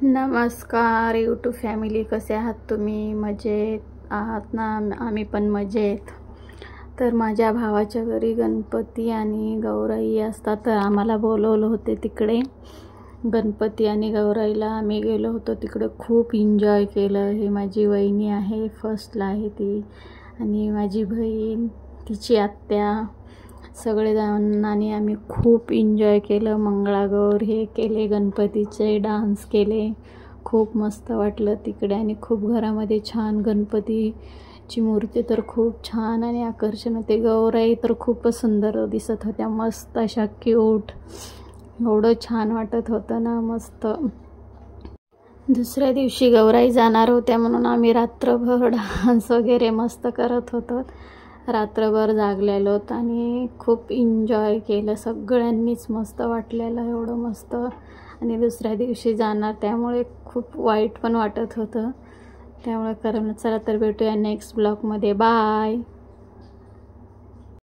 नमस्कार YouTube family, कसे आहात तुम्ही? मजेत आहात ना? आम्ही पण मजेत. तर माझ्या भावाच्या घरी गणपती आणि गौराई असतात, तर आम्हाला बोलवलं होते तिकडे. गणपती आणि गौराईला आम्ही गेलो होतो. तिकडे खूप एन्जॉय केलं. हे माझी वहिनी आहे, फर्स्टला आहे ती, आणि माझी बहीण, तिची आत्या, सगळेजणांनी आम्ही खूप एन्जॉय केलं. मंगळागौर हे केले, गणपतीचे डान्स केले. खूप मस्त वाटलं तिकडे. आणि खूप घरामध्ये छान गणपतीची मूर्ती तर खूप छान आणि आकर्षण होते. गौराई तर खूपच सुंदर दिसत होत्या, मस्त अशा क्यूट. एवढं छान वाटत होतं ना, मस्त. दुसऱ्या दिवशी गौराई जाणार होत्या म्हणून आम्ही रात्रभर डान्स वगैरे मस्त करत होतो. रात्रभर जागलेलो आणि खूप एन्जॉय केलं. सगळ्यांनीच मस्त वाटलेलं, एवढं मस्त. आणि दुसऱ्या दिवशी जाणार त्यामुळे खूप वाईट पण वाटत होतं. त्यामुळे चला तर भेटूया नेक्स्ट ब्लॉगमध्ये. बाय.